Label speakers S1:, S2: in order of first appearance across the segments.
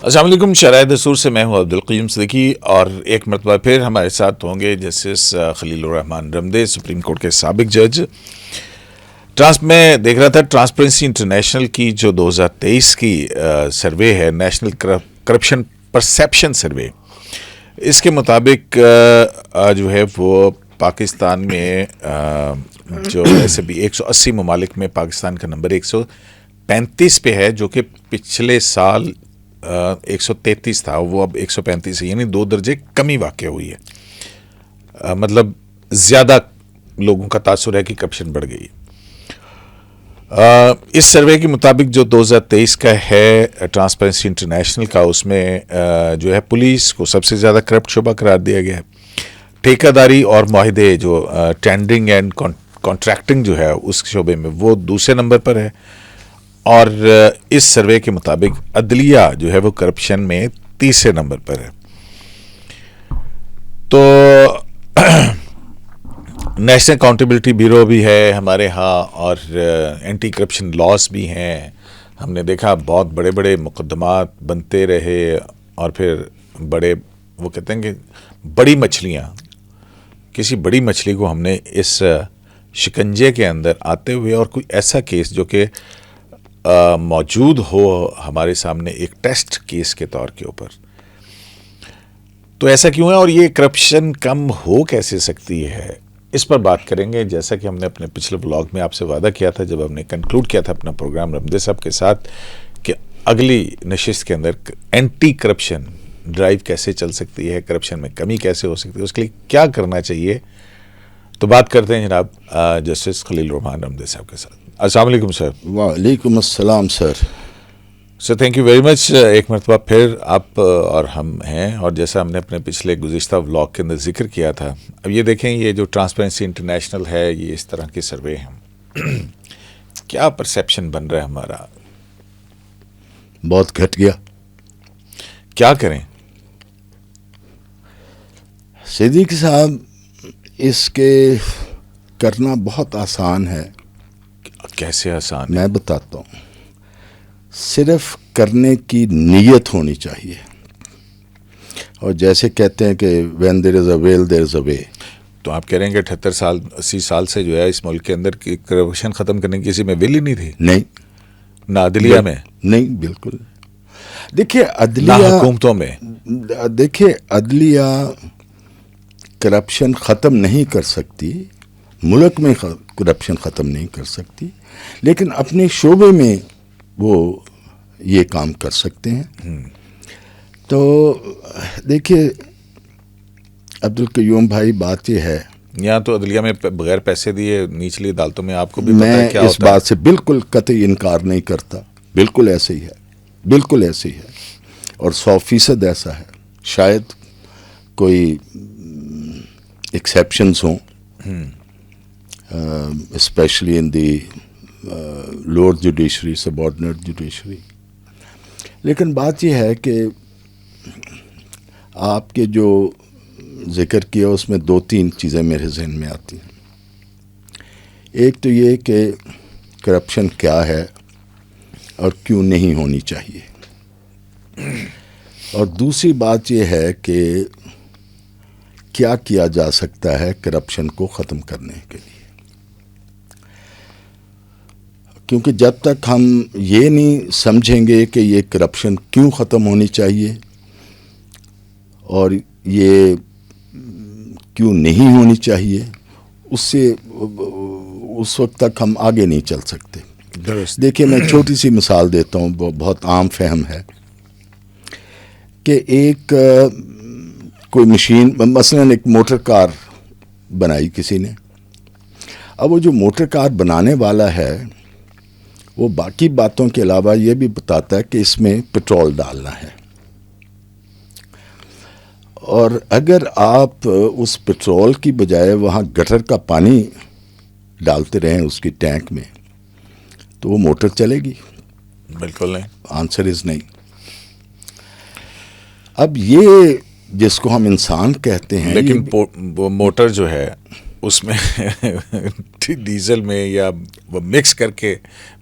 S1: السلام علیکم. شرائع دستور سے میں ہوں عبدالقیوم صدیقی اور ایک مرتبہ پھر ہمارے ساتھ ہوں گے جسٹس خلیل الرحمان رمدے, سپریم کورٹ کے سابق جج. میں دیکھ رہا تھا ٹرانسپیرنسی انٹرنیشنل کی جو 2023 کی سروے ہے, نیشنل کرپشن پرسیپشن سروے, اس کے مطابق جو ہے وہ پاکستان میں جو ایسے بھی 180 ممالک میں پاکستان کا نمبر 135 پہ ہے, جو کہ پچھلے سال 133 تھا, وہ اب 135 ہے, یعنی 2 درجے کمی واقع ہوئی ہے. مطلب زیادہ لوگوں کا تاثر ہے کہ کرپشن بڑھ گئی ہے. اس سروے کے مطابق جو 2023 کا ہے ٹرانسپیرنسی انٹرنیشنل کا, اس میں جو ہے پولیس کو سب سے زیادہ کرپٹ شعبہ قرار دیا گیا ہے. ٹھیکہ داری اور معاہدے جو ٹینڈرنگ اینڈ کانٹریکٹنگ جو ہے اس شعبے میں وہ دوسرے نمبر پر ہے. اور اس سروے کے مطابق عدلیہ جو ہے وہ کرپشن میں تیسرے نمبر پر ہے. تو نیشنل اکاؤنٹیبلٹی بیورو بھی ہے ہمارے ہاں, اور اینٹی کرپشن لاس بھی ہیں. ہم نے دیکھا بہت بڑے بڑے مقدمات بنتے رہے, اور پھر بڑے وہ کہتے ہیں کہ بڑی مچھلیاں, کسی بڑی مچھلی کو ہم نے اس شکنجے کے اندر آتے ہوئے, اور کوئی ایسا کیس جو کہ موجود ہو ہمارے سامنے ایک ٹیسٹ کیس کے طور کے اوپر, تو ایسا کیوں ہے اور یہ کرپشن کم ہو کیسے سکتی ہے, اس پر بات کریں گے. جیسا کہ ہم نے اپنے پچھلے بلاگ میں آپ سے وعدہ کیا تھا جب ہم نے کنکلوڈ کیا تھا اپنا پروگرام رمدے صاحب کے ساتھ, کہ اگلی نشست کے اندر اینٹی کرپشن ڈرائیو کیسے چل سکتی ہے, کرپشن میں کمی کیسے ہو سکتی ہے, اس کے لیے کیا کرنا چاہیے. تو بات کرتے ہیں جناب جسٹس خلیل الرحمان رمدے صاحب کے ساتھ. السلام علیکم سر.
S2: وعلیکم السلام sir.
S1: Sir thank you very much. ایک مرتبہ پھر آپ اور ہم ہیں, اور جیسا ہم نے اپنے پچھلے گزشتہ ولاگ کے اندر ذکر کیا تھا, اب یہ دیکھیں یہ جو ٹرانسپیرنسی انٹرنیشنل ہے, یہ اس طرح کے سروے ہیں, کیا پرسیپشن بن رہا ہے ہمارا؟
S2: بہت گھٹ گیا.
S1: کیا کریں
S2: صدیق صاحب؟ اس کے کرنا بہت آسان ہے.
S1: کیسے آسان ہے؟
S2: میں بتاتا ہوں. صرف کرنے کی نیت ہونی چاہیے, اور جیسے کہتے ہیں کہ when there is a will there is a way.
S1: تو آپ کہہ رہے ہیں کہ 78 سال 80 سال سے جو ہے اس ملک کے اندر کرپشن ختم کرنے کی کسی میں ول ہی نہیں تھی؟
S2: نہیں,
S1: نہ عدلیہ میں,
S2: نہیں بالکل. دیکھیے
S1: نہ
S2: عدلیہ,
S1: حکومتوں میں.
S2: دیکھیے عدلیہ کرپشن ختم نہیں کر سکتی, ملک میں کرپشن ختم نہیں کر سکتی, لیکن اپنے شعبے میں وہ یہ کام کر سکتے ہیں. تو دیکھیے عبدالقیوم بھائی, بات یہ ہے,
S1: یہاں تو عدلیہ میں بغیر پیسے دیے نچلی عدالتوں میں آپ کو بھی پتہ
S2: میں
S1: ہے کیا
S2: اس
S1: ہوتا ہے.
S2: بات سے بالکل قطعی انکار نہیں کرتا, بالکل ایسے ہی ہے, بالکل ایسے ہی ہے, اور 100% ایسا ہے. شاید کوئی ایکسیپشنز ہوں, especially in the lower judiciary, subordinate judiciary. لیکن بات یہ ہے کہ آپ کے جو ذکر کیا اس میں 2-3 چیزیں میرے ذہن میں آتی ہیں. ایک تو یہ کہ کرپشن کیا ہے اور کیوں نہیں ہونی چاہیے, اور دوسری بات یہ ہے کہ کیا کیا جا سکتا ہے کرپشن کو ختم کرنے کے لیے. کیونکہ جب تک ہم یہ نہیں سمجھیں گے کہ یہ کرپشن کیوں ختم ہونی چاہیے اور یہ کیوں نہیں ہونی چاہیے, اس وقت تک ہم آگے نہیں چل سکتے. دیکھیے میں چھوٹی سی مثال دیتا ہوں, بہت عام فہم ہے, کہ ایک کوئی مشین, مثلا ایک موٹر کار بنائی کسی نے. اب وہ جو موٹر کار بنانے والا ہے وہ باقی باتوں کے علاوہ یہ بھی بتاتا ہے کہ اس میں پٹرول ڈالنا ہے, اور اگر آپ اس پٹرول کی بجائے وہاں گٹر کا پانی ڈالتے رہیں اس کی ٹینک میں, تو وہ موٹر چلے گی؟
S1: بالکل نہیں.
S2: آنسر از نہیں. اب یہ جس کو ہم انسان کہتے ہیں,
S1: لیکن وہ موٹر جو ہے اس میں ڈیزل میں یا وہ مکس کر کے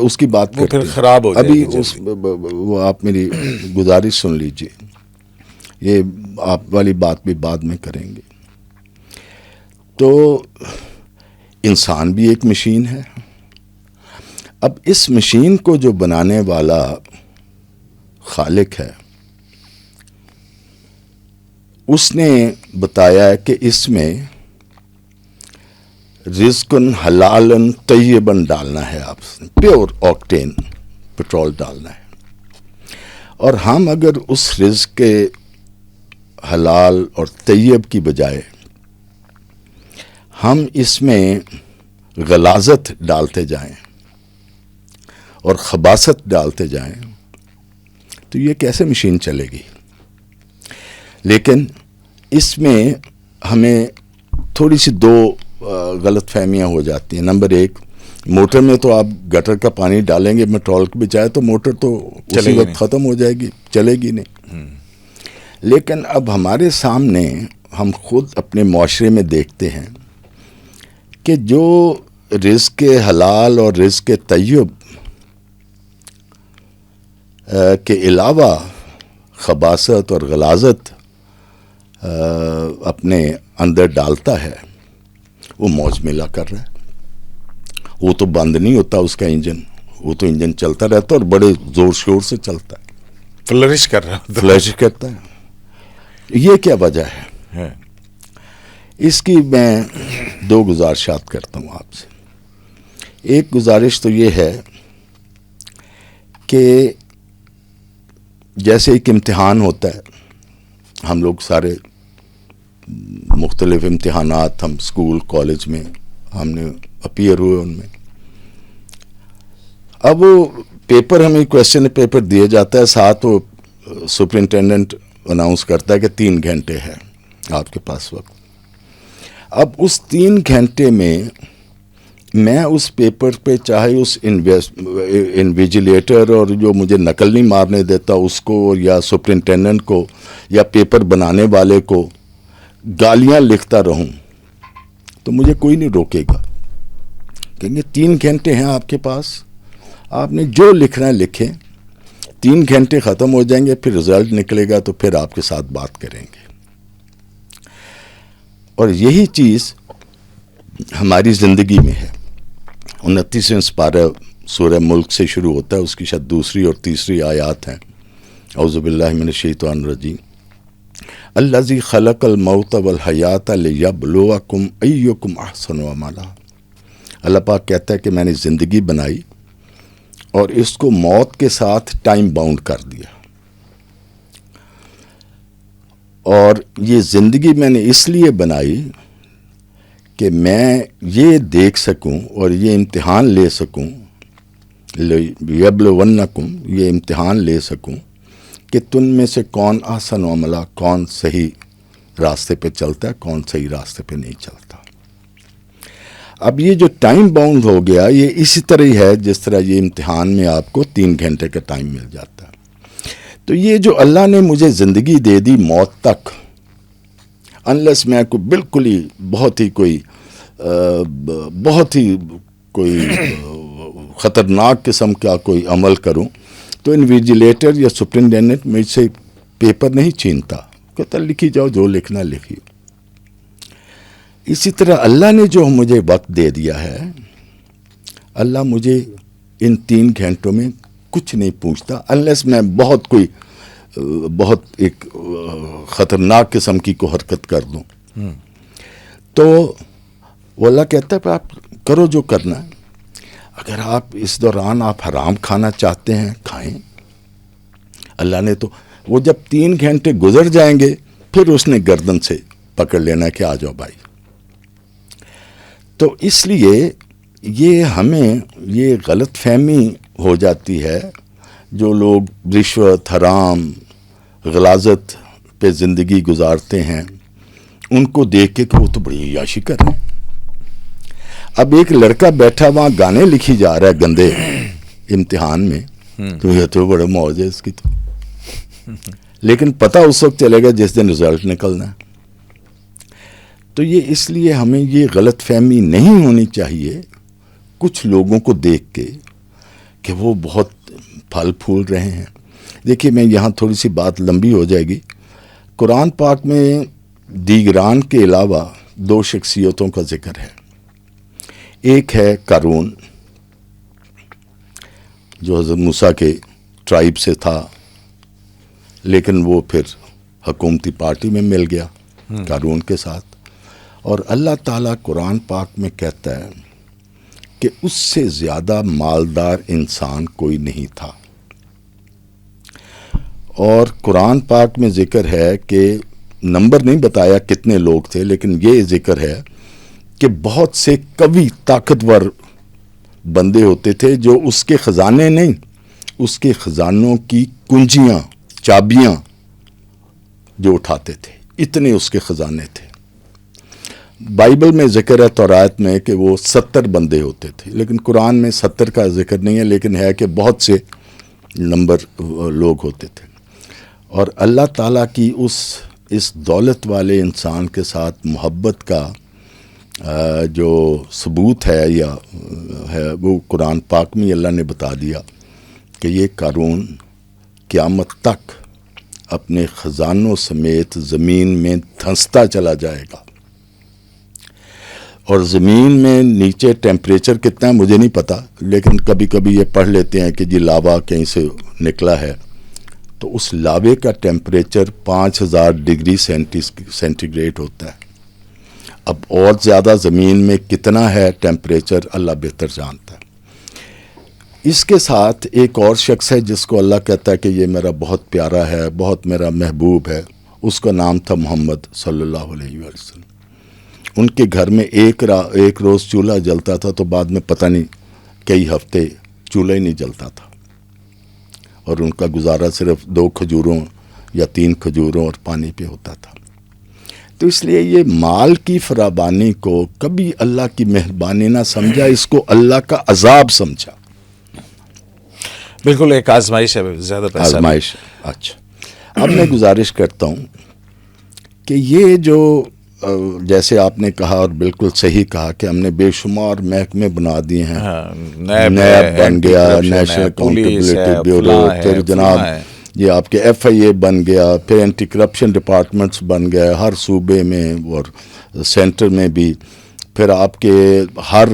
S2: اس کی بات
S1: وہ
S2: کرتے
S1: پھر
S2: ہیں.
S1: خراب ہو جائے
S2: ابھی
S1: گی.
S2: وہ آپ میری گزارش سن لیجئے, یہ آپ والی بات بھی بعد میں کریں گے. تو انسان بھی ایک مشین ہے. اب اس مشین کو جو بنانے والا خالق ہے, اس نے بتایا ہے کہ اس میں رزقن حلالن طیبن ڈالنا ہے, آپ پیور آکٹین پیٹرول ڈالنا ہے. اور ہم اگر اس رزق کے حلال اور طیب کی بجائے ہم اس میں غلاظت ڈالتے جائیں اور خباثت ڈالتے جائیں تو یہ کیسے مشین چلے گی؟ لیکن اس میں ہمیں تھوڑی سی دو غلط فہمیاں ہو جاتی ہیں. نمبر ایک, موٹر میں تو آپ گٹر کا پانی ڈالیں گے پیٹرول کے بجائے تو موٹر تو اسی وقت ختم ہو جائے گی, چلے گی نہیں. لیکن اب ہمارے سامنے ہم خود اپنے معاشرے میں دیکھتے ہیں کہ جو رزق حلال اور رزق طیب کے علاوہ خباثت اور غلاظت اپنے اندر ڈالتا ہے, وہ موج ملا کر رہا ہے. وہ تو بند نہیں ہوتا اس کا انجن, وہ تو انجن چلتا رہتا اور بڑے زور شور سے چلتا ہے,
S1: فلرش کر رہا ہے,
S2: فلش کرتا ہے. یہ کیا وجہ ہے؟ اس کی میں دو گزارشات کرتا ہوں آپ سے. ایک گزارش تو یہ ہے کہ جیسے ایک امتحان ہوتا ہے, ہم لوگ سارے مختلف امتحانات ہم اسکول کالج میں ہم نے اپیئر ہوئے ان میں. اب وہ پیپر ہمیں کویسچن پیپر دیا جاتا ہے, ساتھ وہ سپرنٹینڈنٹ اناؤنس کرتا ہے کہ 3 گھنٹے ہے آپ کے پاس وقت. اب اس 3 گھنٹے میں اس پیپر پہ چاہے اس انویجیلیٹر اور جو مجھے نقل نہیں مارنے دیتا اس کو, یا سپرنٹینڈنٹ کو, یا پیپر بنانے والے کو گالیاں لکھتا رہوں تو مجھے کوئی نہیں روکے گا. کہیں گے 3 گھنٹے ہیں آپ کے پاس, آپ نے جو لکھنا ہے لکھیں, 3 گھنٹے ختم ہو جائیں گے, پھر رزلٹ نکلے گا تو پھر آپ کے ساتھ بات کریں گے. اور یہی چیز ہماری زندگی میں ہے. 29 سپارہ سورہ ملک سے شروع ہوتا ہے, اس کی شاید 2 اور 3 آیات ہیں. اعوذ باللہ من الشیطان الرجیم. الذی خلق الموت والحیات لیبلوکم ایکم احسن عملا. اللہ پاک کہتا ہے کہ میں نے زندگی بنائی اور اس کو موت کے ساتھ ٹائم باؤنڈ کر دیا. اور یہ زندگی میں نے اس لیے بنائی کہ میں یہ دیکھ سکوں اور یہ امتحان لے سکوں, لیبلونکم, یہ امتحان لے سکوں کہ تم میں سے کون احسن عملا, کون صحیح راستے پہ چلتا ہے, کون صحیح راستے پہ نہیں چلتا. اب یہ جو ٹائم باؤنڈ ہو گیا, یہ اسی طرح ہی ہے جس طرح یہ امتحان میں آپ کو 3 گھنٹے کا ٹائم مل جاتا ہے. تو یہ جو اللہ نے مجھے زندگی دے دی موت تک, انلیس میں کو بالکل ہی بہت ہی کوئی خطرناک قسم کا کوئی عمل کروں تو انویجیلیٹر یا سپرنٹینڈنٹ مجھ سے پیپر نہیں چھینتا, کہتا لکھی جاؤ جو لکھنا لکھی. اسی طرح اللہ نے جو مجھے وقت دے دیا ہے, اللہ مجھے ان 3 گھنٹوں میں کچھ نہیں پوچھتا, انلیس میں بہت ایک خطرناک قسم کی کو حرکت کر دوں. تو وہ اللہ کہتا ہے آپ کرو جو کرنا ہے. اگر آپ اس دوران آپ حرام کھانا چاہتے ہیں کھائیں. اللہ نے تو وہ جب 3 گھنٹے گزر جائیں گے پھر اس نے گردن سے پکڑ لینا کہ آ جاؤ بھائی. تو اس لیے یہ ہمیں یہ غلط فہمی ہو جاتی ہے, جو لوگ رشوت, حرام, غلاظت پہ زندگی گزارتے ہیں, ان کو دیکھ کے کہ وہ تو بڑی عیاشی کر رہے ہیں. اب ایک لڑکا بیٹھا وہاں گانے لکھی جا رہا ہے گندے امتحان میں, تو یہ تو بڑا موج ہے اس کی تو. لیکن پتہ اس وقت چلے گا جس دن رزلٹ نکلنا ہے. تو یہ اس لیے ہمیں یہ غلط فہمی نہیں ہونی چاہیے کچھ لوگوں کو دیکھ کے کہ وہ بہت پھل پھول رہے ہیں. دیکھیے میں یہاں تھوڑی سی بات لمبی ہو جائے گی. قرآن پاک میں دیگران کے علاوہ 2 شخصیتوں کا ذکر ہے. ایک ہے قارون جو حضرت موسیٰ کے ٹرائب سے تھا لیکن وہ پھر حکومتی پارٹی میں مل گیا قارون کے ساتھ. اور اللہ تعالیٰ قرآن پاک میں کہتا ہے کہ اس سے زیادہ مالدار انسان کوئی نہیں تھا. اور قرآن پاک میں ذکر ہے کہ نمبر نہیں بتایا کتنے لوگ تھے لیکن یہ ذکر ہے کہ بہت سے قوی طاقتور بندے ہوتے تھے جو اس کے خزانے نہیں، اس کے خزانوں کی کنجیاں چابیاں جو اٹھاتے تھے، اتنے اس کے خزانے تھے. بائبل میں ذکر ہے تورات میں کہ وہ 70 بندے ہوتے تھے لیکن قرآن میں 70 کا ذکر نہیں ہے، لیکن ہے کہ بہت سے نمبر لوگ ہوتے تھے. اور اللہ تعالیٰ کی اس دولت والے انسان کے ساتھ محبت کا جو ثبوت ہے یا ہے وہ قرآن پاک میں اللہ نے بتا دیا کہ یہ قارون قیامت تک اپنے خزانوں سمیت زمین میں دھنستا چلا جائے گا. اور زمین میں نیچے ٹیمپریچر کتنا ہے مجھے نہیں پتا، لیکن کبھی کبھی یہ پڑھ لیتے ہیں کہ جی لاوا کہیں سے نکلا ہے، تو اس لاوے کا ٹیمپریچر 5000 ڈگری سینٹی گریڈ ہوتا ہے. اب اور زیادہ زمین میں کتنا ہے ٹیمپریچر اللہ بہتر جانتا ہے. اس کے ساتھ ایک اور شخص ہے جس کو اللہ کہتا ہے کہ یہ میرا بہت پیارا ہے، بہت میرا محبوب ہے. اس کا نام تھا محمد صلی اللہ علیہ وسلم. ان کے گھر میں ایک روز چولہا جلتا تھا تو بعد میں پتہ نہیں کئی ہفتے چولہا ہی نہیں جلتا تھا، اور ان کا گزارا صرف 2 کھجوروں یا 3 کھجوروں اور پانی پہ ہوتا تھا. تو اس لیے یہ مال کی فراوانی کو کبھی اللہ کی مہربانی نہ سمجھا، اس کو اللہ کا عذاب سمجھا.
S1: بالکل ایک آزمائش ہے، زیادہ پیسہ
S2: آزمائش. اچھا اب میں گزارش کرتا ہوں کہ یہ جو جیسے آپ نے کہا اور بالکل صحیح کہا کہ ہم نے بے شمار محکمے بنا دیے ہیں. نیب بن گیا، نیشنل اکاؤنٹیبلٹی بیورو، پھر جناب یہ آپ کے FIA بن گیا، پھر اینٹی کرپشن ڈپارٹمنٹس بن گئے ہر صوبے میں اور سینٹر میں بھی، پھر آپ کے ہر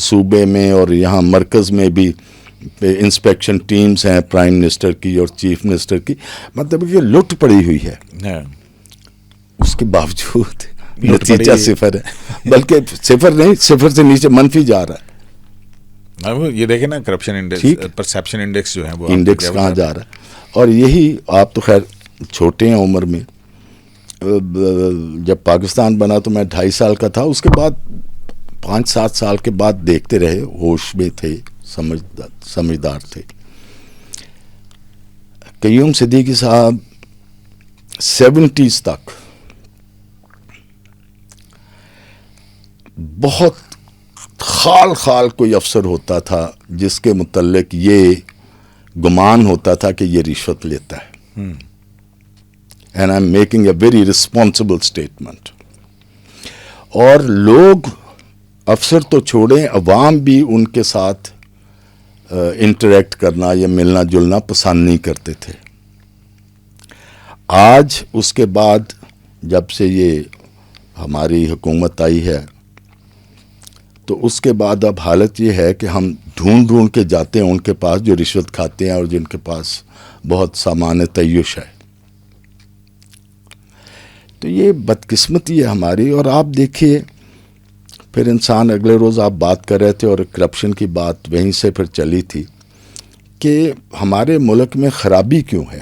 S2: صوبے میں اور یہاں مرکز میں بھی انسپیکشن ٹیمز ہیں پرائم منسٹر کی اور چیف منسٹر کی. مطلب یہ لٹ پڑی ہوئی ہے، اس کے باوجود نتیجہ صفر ہے، بلکہ صفر نہیں، صفر سے نیچے منفی جا رہا ہے.
S1: یہ دیکھیں نا کرپشن انڈیکس، پرسیپشن انڈیکس جو ہے وہ
S2: انڈیکس کہاں جا رہا ہے. اور یہی آپ تو خیر چھوٹے ہیں عمر میں، جب پاکستان بنا تو میں 2.5 سال کا تھا، اس کے بعد 5-7 سال کے بعد دیکھتے رہے، ہوش میں تھے، سمجھدار تھے. قیوم صدیقی صاحب 70s تک بہت خال کوئی افسر ہوتا تھا جس کے متعلق یہ گمان ہوتا تھا کہ یہ رشوت لیتا ہے. And I am making a very responsible statement. اور لوگ افسر تو چھوڑیں، عوام بھی ان کے ساتھ انٹریکٹ کرنا یا ملنا جلنا پسند نہیں کرتے تھے. آج اس کے بعد جب سے یہ ہماری حکومت آئی ہے تو اس کے بعد اب حالت یہ ہے کہ ہم ڈھونڈ کے جاتے ہیں ان کے پاس جو رشوت کھاتے ہیں اور جن کے پاس بہت سامان تعیش ہے. تو یہ بدقسمتی ہے ہماری. اور آپ دیکھیے پھر انسان اگلے روز آپ بات کر رہے تھے اور کرپشن کی بات وہیں سے پھر چلی تھی کہ ہمارے ملک میں خرابی کیوں ہے،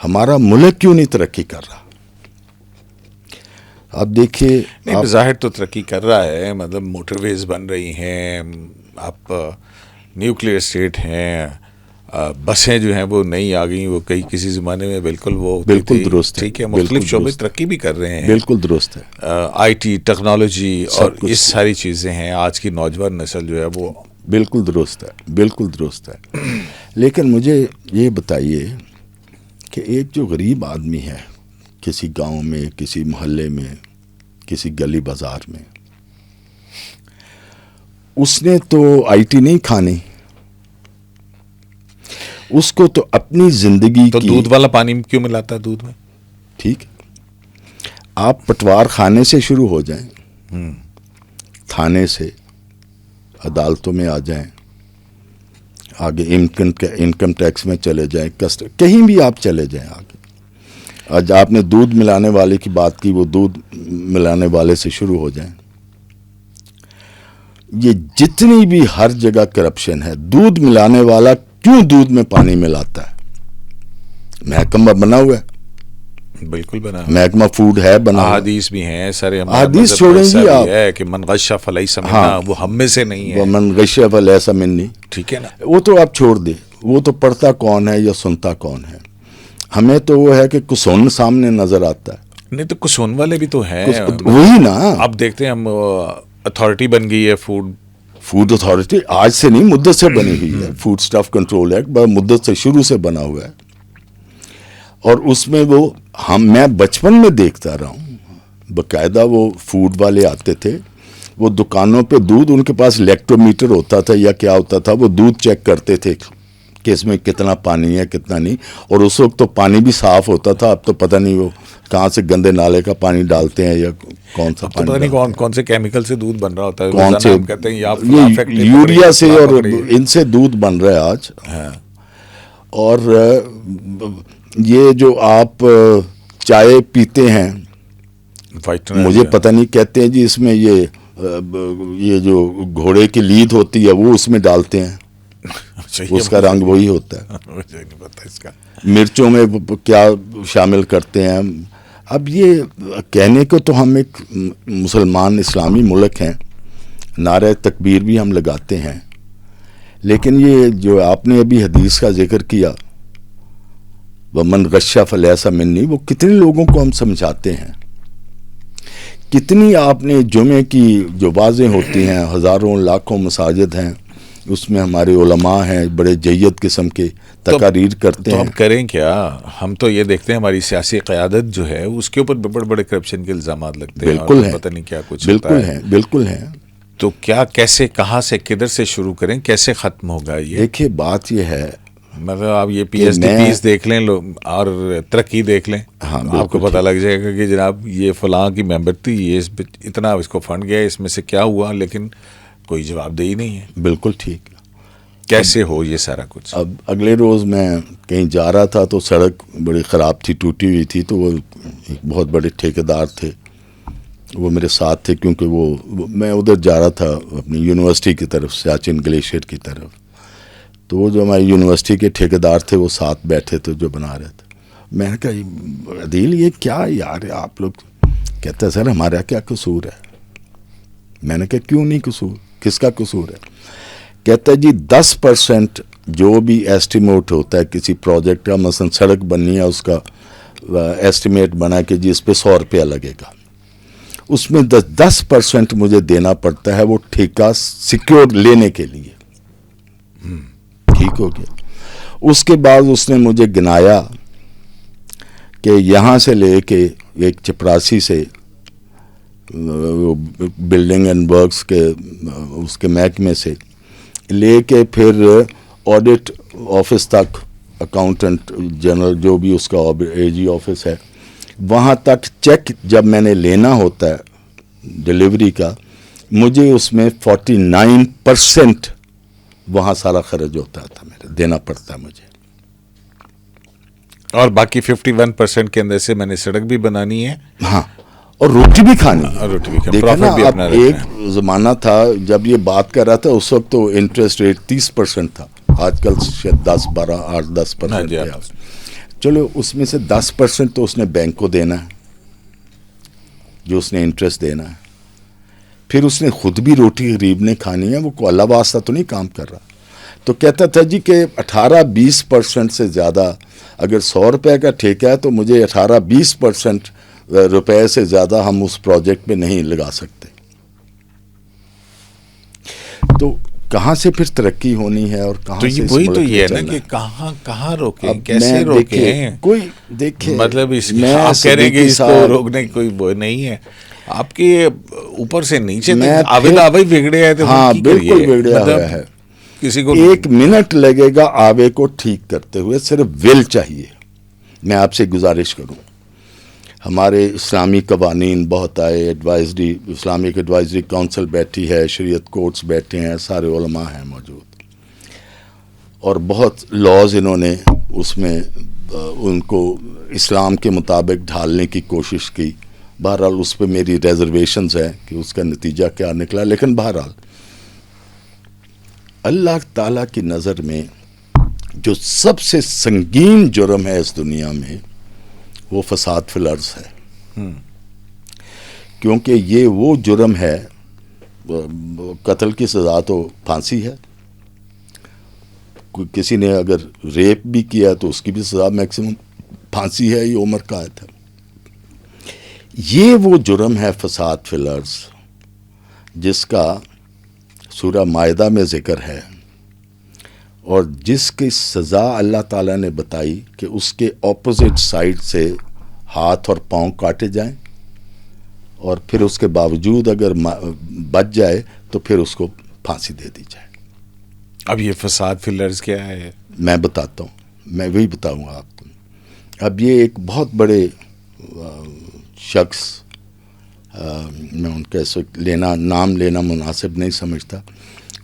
S2: ہمارا ملک کیوں نہیں ترقی کر رہا. آپ دیکھیے
S1: بظاہر تو ترقی کر رہا ہے، مطلب موٹر ویز بن رہی ہیں، آپ نیوکلیئر اسٹیٹ ہیں، بسیں جو ہیں وہ نئی آ گئیں، وہ کسی زمانے میں بالکل
S2: درست ہے.
S1: ٹھیک ہے، مختلف شعبے ترقی بھی کر رہے ہیں.
S2: بالکل درست ہے.
S1: IT ٹیکنالوجی اور اس ساری چیزیں ہیں. آج کی نوجوان نسل جو ہے وہ
S2: بالکل درست ہے. لیکن مجھے یہ بتائیے کہ ایک جو غریب آدمی ہے کسی گاؤں میں, کسی محلے میں, کسی گلی بازار میں, اس نے تو آئی ٹی نہیں کھانی, اس کو تو اپنی زندگی
S1: تو
S2: کی.
S1: دودھ والا پانی کیوں ملاتا ہے دودھ میں؟
S2: ٹھیک, آپ پٹوار خانے سے شروع ہو جائیں, تھانے سے عدالتوں میں آ جائیں, آگے انکم ٹیکس میں چلے جائیں, کہیں بھی آپ چلے جائیں آگے. آج آپ نے دودھ ملانے والے کی بات کی, وہ دودھ ملانے والے سے شروع ہو جائیں. یہ جتنی بھی ہر جگہ کرپشن ہے, دودھ ملانے والا کیوں دودھ میں پانی ملاتا ہے؟ محکمہ بنا ہوا ہے,
S1: بالکل بنا,
S2: محکمہ فوڈ ہے بنا ہوا.
S1: احادیث بھی ہیں سارے,
S2: احادیث چھوڑیں گی آپ,
S1: ہے کہ من غش فلیس منا, وہ ہم میں سے نہیں ہے.
S2: من غش فلیس منی,
S1: ٹھیک ہے نا,
S2: وہ تو آپ چھوڑ دیں, وہ تو پڑھتا کون ہے یا سنتا کون ہے. ہمیں تو وہ ہے کہ کسون سامنے نظر آتا ہے.
S1: نہیں تو کسون والے بھی تو ہیں,
S2: وہی نا.
S1: اب دیکھتے ہیں ہم, اتھارٹی بن گئی ہے
S2: فوڈ اتھارٹی, آج سے نہیں مدت سے بنی ہوئی ہے. فوڈ اسٹاف کنٹرول ایکٹ مدت سے شروع سے بنا ہوا ہے, اور اس میں وہ میں بچپن میں دیکھتا رہا ہوں, باقاعدہ وہ فوڈ والے آتے تھے, وہ دکانوں پہ دودھ, ان کے پاس لیکٹومیٹر ہوتا تھا یا کیا ہوتا تھا, وہ دودھ چیک کرتے تھے کہ اس میں کتنا پانی ہے کتنا نہیں. اور اس وقت تو پانی بھی صاف ہوتا تھا, اب تو پتہ نہیں وہ کہاں سے گندے نالے کا پانی ڈالتے ہیں یا کون سا پانی,
S1: پتہ نہیں کون سے کیمیکل سے دودھ بن رہا ہوتا ہے,
S2: کون سے
S1: کہتے ہیں
S2: یوریا سے, اور ان سے دودھ بن رہا ہے آج. اور یہ جو آپ چائے پیتے ہیں, مجھے پتہ نہیں, کہتے ہیں جی اس میں یہ جو گھوڑے کی لید ہوتی ہے وہ اس میں ڈالتے ہیں, اس کا رنگ وہی ہوتا ہے.
S1: مجھے نہیں پتا اس کا.
S2: مرچوں میں کیا شامل کرتے ہیں. اب یہ کہنے کو تو ہم ایک مسلمان اسلامی ملک ہیں, نعرہ تکبیر بھی ہم لگاتے ہیں, لیکن یہ جو آپ نے ابھی حدیث کا ذکر کیا, وَمَنْ غَشَّ فَلَيْسَ مِنِّي, وہ کتنے لوگوں کو ہم سمجھاتے ہیں. کتنی آپ نے جمعے کی جو واضح ہوتی ہیں, ہزاروں لاکھوں مساجد ہیں, اس میں ہمارے علماء ہیں, بڑے جید قسم کے تقاریر کرتے ہیں.
S1: تو ہم کریں کیا؟ ہم تو یہ دیکھتے ہیں ہماری سیاسی قیادت جو ہے اس کے اوپر بڑے بڑے کرپشن کے الزامات لگتے ہیں.
S2: بالکل ہیں,
S1: پتہ نہیں کیا کچھ
S2: بالکل ہیں, بالکل ہیں.
S1: تو کیا, کیسے, کہاں سے, کدھر سے شروع کریں, کیسے ختم ہوگا یہ؟
S2: دیکھیے بات یہ ہے,
S1: مطلب آپ یہ پی ایچ ڈی پیس دیکھ لیں اور ترقی دیکھ لیں, آپ کو پتہ لگ جائے گا کہ جناب یہ فلاں کی ممبر تھی, یہ اتنا اس کو فنڈ گیا, اس میں سے کیا ہوا, لیکن کوئی جواب دہی نہیں ہے.
S2: بالکل ٹھیک.
S1: کیسے ہو یہ سارا کچھ؟
S2: اب اگلے روز میں کہیں جا رہا تھا تو سڑک بڑی خراب تھی, ٹوٹی ہوئی تھی, تو وہ ایک بہت بڑے ٹھیکیدار تھے, وہ میرے ساتھ تھے, کیونکہ میں ادھر جا رہا تھا اپنی یونیورسٹی کی طرف, سیاچن گلیشیئر کی طرف. تو وہ جو ہماری یونیورسٹی کے ٹھیکیدار تھے وہ ساتھ بیٹھے تھے جو بنا رہے تھے. میں نے کہا عدیل یہ کیا یار آپ لوگ؟ کہتا ہے سر ہمارا کیا قصور ہے. میں نے کہا کیوں نہیں قصور, کس کا قصور ہے؟ کہتا ہے جی 10% جو بھی ایسٹیمیٹ ہوتا ہے کسی پروجیکٹ کا, مثلا سڑک بننی ہے, اس کا ایسٹیمیٹ بنا کہ جی اس پہ 100 روپیہ لگے گا, اس میں 10% مجھے دینا پڑتا ہے وہ ٹھیکہ سیکیور لینے کے لیے. ٹھیک ہو گیا. اس کے بعد اس نے مجھے گنایا کہ یہاں سے لے کے ایک چپراسی سے بلڈنگ اینڈ ورکس کے اس کے محکمے سے لے کے پھر آڈٹ آفس تک, اکاؤنٹنٹ جنرل جو بھی اس کا اے جی آفس ہے, وہاں تک چیک جب میں نے لینا ہوتا ہے ڈلیوری کا, مجھے اس میں 49% وہاں سارا خرچ ہوتا تھا, میرا دینا پڑتا مجھے.
S1: اور باقی 51% کے اندر سے میں نے سڑک بھی بنانی ہے,
S2: ہاں, اور روٹی بھی کھانی.
S1: دیکھا نا,
S2: اب ایک زمانہ تھا جب یہ بات کر رہا تھا, اس وقت تو انٹرسٹ ریٹ 30% تھا, آج کل شاید 8-10% ہے. چلو اس میں سے 10% تو اس نے بینک کو دینا ہے, جو اس نے انٹرسٹ دینا ہے. پھر اس نے خود بھی روٹی غریب نے کھانی ہے, وہ کو اللہ واسطہ تو نہیں کام کر رہا. تو کہتا تھا جی کہ 18-20% سے زیادہ, اگر 100 روپے کا ٹھیکہ ہے تو مجھے 18-20% روپے سے زیادہ ہم اس پروجیکٹ پہ نہیں لگا سکتے. تو کہاں سے پھر ترقی ہونی ہے اور کہاں
S1: تو
S2: سے
S1: یہ وہی تو یہ ہے نا کہ کہاں روکیں، کیسے روکیں.
S2: کوئی دیکھیں
S1: مطلب اس آپ کہہ رہے ہیں کہ اس کو روکنے کی کوئی وہ نہیں ہے. آپ کے اوپر سے نیچے تک آوے بگڑے ہیں.
S2: ہاں بالکل بگڑیا ہوا ہے.
S1: کسی کو
S2: 1 منٹ لگے گا آوے کو ٹھیک کرتے ہوئے، صرف ول چاہیے. میں آپ سے گزارش کروں، ہمارے اسلامی قوانین بہت آئے، ایڈوائزری اسلامک ایڈوائزری کونسل بیٹھی ہے، شریعت کورٹس بیٹھے ہیں، سارے علماء ہیں موجود، اور بہت لاز انہوں نے اس میں ان کو اسلام کے مطابق ڈھالنے کی کوشش کی. بہرحال اس پہ میری ریزرویشنز ہیں کہ اس کا نتیجہ کیا نکلا، لیکن بہرحال اللہ تعالیٰ کی نظر میں جو سب سے سنگین جرم ہے اس دنیا میں وہ فساد فی الارض ہے. کیونکہ یہ وہ جرم ہے، قتل کی سزا تو پھانسی ہے، کسی نے اگر ریپ بھی کیا تو اس کی بھی سزا میکسیمم پھانسی ہے، یہ عمر قید ہے. یہ وہ جرم ہے فساد فی الارض جس کا سورہ مائدہ میں ذکر ہے، اور جس کی سزا اللہ تعالیٰ نے بتائی کہ اس کے اپوزٹ سائڈ سے ہاتھ اور پاؤں کاٹے جائیں، اور پھر اس کے باوجود اگر بچ جائے تو پھر اس کو پھانسی دے دی جائے.
S1: اب یہ فساد فی الارض کیا ہے؟ میں
S2: بتاتا ہوں، میں وہی بتاؤں گا آپ کو. اب یہ ایک بہت بڑے شخص، میں ان کا نام لینا مناسب نہیں سمجھتا،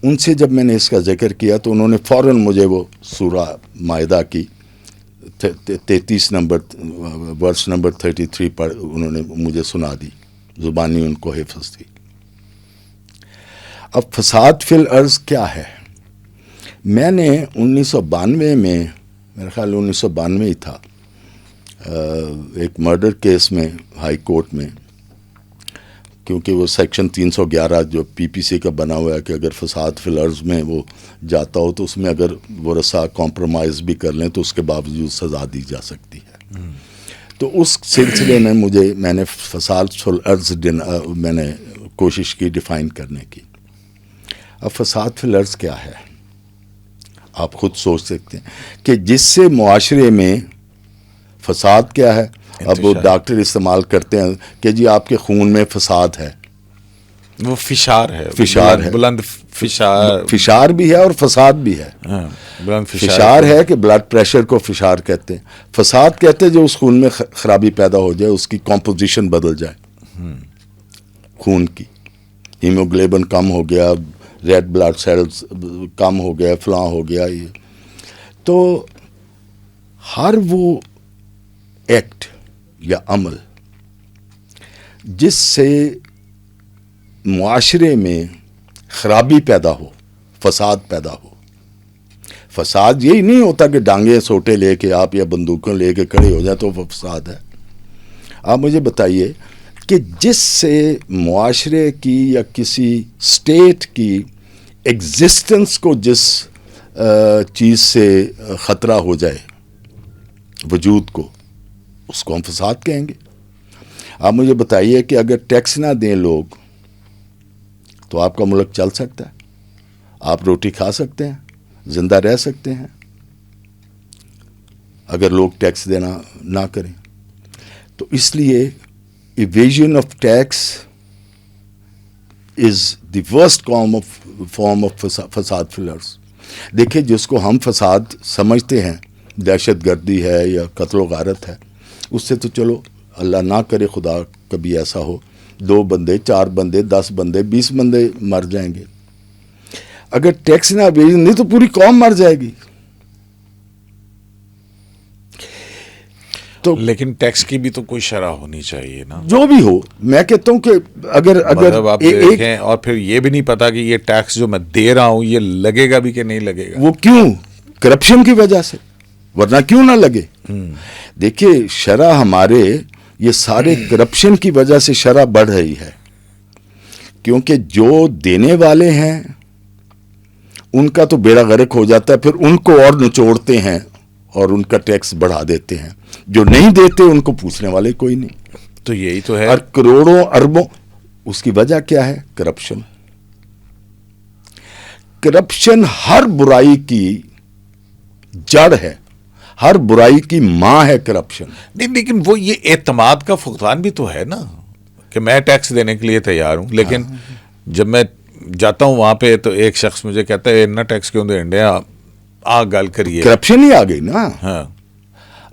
S2: ان سے جب میں نے اس کا ذکر کیا تو انہوں نے فوراً مجھے وہ سورہ مائدہ کی 33 نمبر ورس نمبر 33 پڑھ انہوں نے مجھے سنا دی، زبانی ان کو حفظ تھی. اب فساد فی الارض کیا ہے؟ میں نے 1992 میں، میرا خیال 1992 ہی تھا، ایک مرڈر کیس میں ہائی کورٹ میں، کیونکہ وہ سیکشن 311 جو پی پی سی کا بنا ہوا ہے کہ اگر فساد فی الارض میں وہ جاتا ہو تو اس میں اگر ورثاء کمپرومائز بھی کر لیں تو اس کے باوجود سزا دی جا سکتی ہے. تو اس سلسلے میں میں نے فساد فی الارض میں نے کوشش کی ڈیفائن کرنے کی. اب فساد فی الارض کیا ہے؟ آپ خود سوچ سکتے ہیں کہ جس سے معاشرے میں فساد کیا ہے. اب وہ ڈاکٹر استعمال کرتے ہیں کہ جی آپ کے خون میں فساد ہے،
S1: وہ فشار ہے، بلند
S2: فشار بھی ہے اور فساد بھی ہے. فشار ہے کہ بلڈ پریشر کو فشار کہتے ہیں، فساد کہتے ہیں جو اس خون میں خرابی پیدا ہو جائے، اس کی کمپوزیشن بدل جائے، خون کی ہیموگلوبن کم ہو گیا، ریڈ بلڈ سیلز کم ہو گیا، فلاں ہو گیا. یہ تو ہر وہ ایکٹ یا عمل جس سے معاشرے میں خرابی پیدا ہو، فساد پیدا ہو. فساد یہی نہیں ہوتا کہ ڈانگیں سوٹے لے کے آپ یا بندوقیں لے کے کھڑے ہو جائیں تو وہ فساد ہے. آپ مجھے بتائیے کہ جس سے معاشرے کی یا کسی اسٹیٹ کی ایگزسٹنس کو جس چیز سے خطرہ ہو جائے وجود کو، اس کو ہم فساد کہیں گے. آپ مجھے بتائیے کہ اگر ٹیکس نہ دیں لوگ تو آپ کا ملک چل سکتا ہے؟ آپ روٹی کھا سکتے ہیں، زندہ رہ سکتے ہیں؟ اگر لوگ ٹیکس دینا نہ کریں تو اس لیے evasion of tax is the worst form of فساد فی الارض. دیکھیں جس کو ہم فساد سمجھتے ہیں، دہشت گردی ہے یا قتل و غارت ہے، اس سے تو چلو اللہ نہ کرے خدا کبھی ایسا ہو 2 بندے 4 بندے 10 بندے 20 بندے مر جائیں گے. اگر ٹیکس نہ ایویژن نہیں تو پوری قوم مر جائے گی.
S1: تو لیکن ٹیکس کی بھی تو کوئی شرح ہونی چاہیے نا.
S2: جو بھی ہو، میں کہتا ہوں کہ اگر
S1: آپ دیکھیں اور پھر یہ بھی نہیں پتا کہ یہ ٹیکس جو میں دے رہا ہوں یہ لگے گا بھی کہ نہیں لگے گا.
S2: وہ کیوں؟ کرپشن کی وجہ سے، ورنہ کیوں نہ لگے. دیکھیے شرح ہمارے یہ سارے کرپشن کی وجہ سے شرح بڑھ رہی ہے، کیونکہ جو دینے والے ہیں ان کا تو بیڑا غرق ہو جاتا ہے، پھر ان کو اور نچوڑتے ہیں اور ان کا ٹیکس بڑھا دیتے ہیں. جو نہیں دیتے ان کو پوچھنے والے کوئی نہیں.
S1: تو یہی تو ہے.
S2: اور کروڑوں اربوں، اس کی وجہ کیا ہے؟ کرپشن. کرپشن ہر برائی کی جڑ ہے, ہر برائی کی ماں ہے کرپشن.
S1: نہیں, لیکن وہ یہ اعتماد کا فقدان بھی تو ہے نا, کہ میں ٹیکس دینے کے لیے تیار ہوں, لیکن جب میں جاتا ہوں وہاں پہ تو ایک شخص مجھے کہتا ہے اتنا ٹیکس کیوں دے انڈیا, گل کریے.
S2: کرپشن ہی آ گئی نا.
S1: ہاں,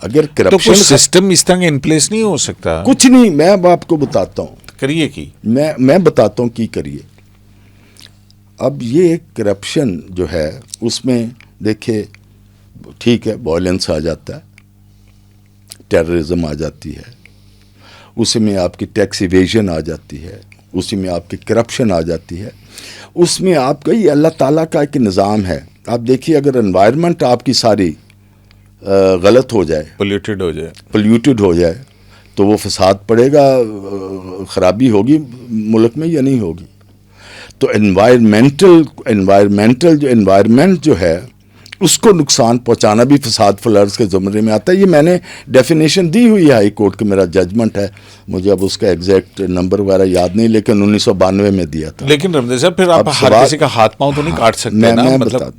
S2: اگر
S1: تو
S2: کرپشن
S1: کوئی سسٹم اس طرح ان پلیس نہیں ہو سکتا؟
S2: کچھ نہیں, میں اب آپ کو بتاتا ہوں,
S1: کریے کی
S2: میں بتاتا ہوں کی کریے. اب یہ کرپشن جو ہے اس میں دیکھیں, ٹھیک ہے وائلنس آ جاتا ہے, ٹیررزم آ جاتی ہے, اسی میں آپ کی ٹیکس ایویژن آ جاتی ہے, اسی میں آپ کی کرپشن آ جاتی ہے, اس میں آپ کا یہ اللہ تعالیٰ کا ایک نظام ہے. آپ دیکھیے اگر انوائرمنٹ آپ کی ساری غلط ہو جائے, پولیوٹڈ ہو جائے, تو وہ فساد پڑے گا, خرابی ہوگی ملک میں یا نہیں ہوگی. تو انوائرمنٹ جو ہے اس کو نقصان پہنچانا بھی فساد فلرز کے زمرے میں آتا ہے. یہ میں نے ڈیفینیشن دی ہوئی ہے ہائی کورٹ کے, میرا ججمنٹ ہے, مجھے اب اس کا ایگزیکٹ نمبر وغیرہ یاد نہیں, لیکن 1992 میں دیا تھا.
S1: لیکن رمضان صاحب پھر آپ ہر کسی کا ہاتھ پاؤں تو نہیں کاٹ سکتے نا.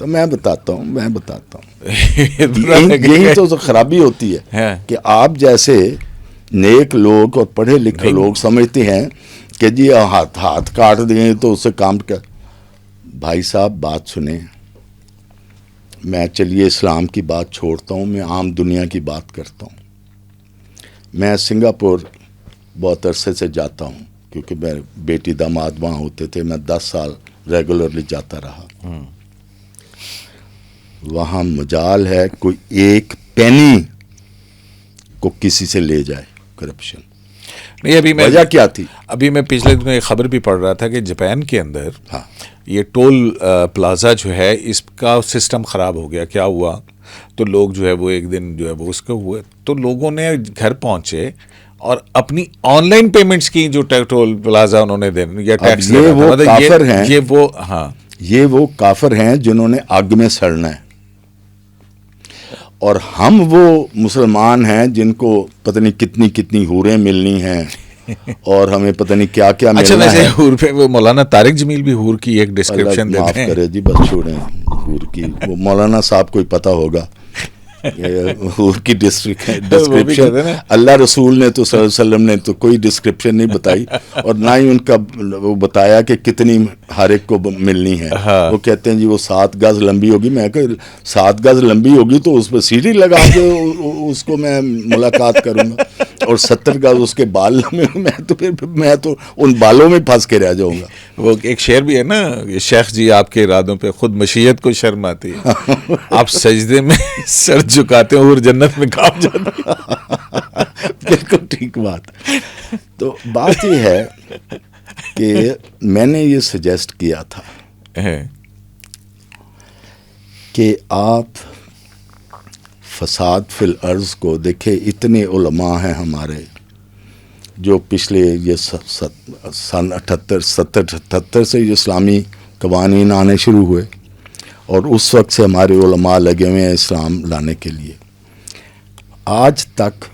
S2: میں بتاتا ہوں یہی تو خرابی ہوتی ہے کہ آپ جیسے نیک لوگ اور پڑھے لکھے لوگ سمجھتے ہیں کہ جی ہاتھ کاٹ دیں تو اس سے کام کر. بھائی صاحب بات سنیں, میں چلیے اسلام کی بات چھوڑتا ہوں, میں عام دنیا کی بات کرتا ہوں. میں سنگاپور بہت عرصے سے جاتا ہوں کیونکہ میں بیٹی داماد وہاں ہوتے تھے, میں 10 سال ریگولرلی جاتا رہا. وہاں مجال ہے کوئی ایک پینی کو کسی سے لے جائے کرپشن.
S1: نہیں, ابھی میں
S2: وجہ کیا تھی؟
S1: ابھی میں پچھلے دنوں ایک خبر بھی پڑھ رہا تھا کہ جاپان کے اندر یہ ٹول پلازا جو ہے اس کا سسٹم خراب ہو گیا. کیا ہوا, تو لوگ جو ہے وہ ایک دن جو ہے وہ اس کا ہوئے, تو لوگوں نے گھر پہنچے اور اپنی آن لائن پیمنٹس کی, جو ٹول پلازا انہوں نے دینا یا ٹیکس
S2: یہ وہ کافر ہیں,
S1: یہ
S2: وہ کافر ہیں جنہوں نے آگ میں سڑنا ہے, اور ہم وہ مسلمان ہیں جن کو پتہ نہیں کتنی حوریں ملنی ہیں اور ہمیں پتہ نہیں کیا کیا ملنا ہے.
S1: حور پہ وہ مولانا طارق جمیل بھی حور کی ایک ڈسکرپشن دیتے ہیں.
S2: معاف کرے جی, بس چھوڑیں حور کی, وہ مولانا صاحب کو ہی پتہ ہوگا حور کی ڈسکرپشن. اللہ رسول نے تو صلی اللہ علیہ وسلم نے تو کوئی ڈسکرپشن نہیں بتائی, اور نہ ہی ان کا وہ بتایا کہ کتنی ہر ایک کو ملنی ہے. وہ کہتے ہیں جی وہ 7 گز لمبی ہوگی. میں کہ 7 گز لمبی ہوگی تو اس پہ سیڑھی لگا کے اس کو میں ملاقات کروں گا, اور 70 گز اس کے بال میں تو ان بالوں میں پھنس کے رہ جاؤں گا.
S1: وہ ایک شعر بھی ہے نا, شیخ جی آپ کے ارادوں پہ خود مشیت کو شرم آتی ہے, آپ سجدے میں سر جھکاتے ہیں اور جنت میں کام جاتے ہیں.
S2: بالکل ٹھیک بات. تو بات یہ ہے کہ میں نے یہ سجیسٹ کیا تھا کہ آپ فساد فی الارض کو دیکھیں. اتنے علماء ہیں ہمارے جو پچھلے یہ سن 78 سے یہ اسلامی قوانین آنے شروع ہوئے, اور اس وقت سے ہمارے علماء لگے ہوئے ہیں اسلام لانے کے لیے. آج تک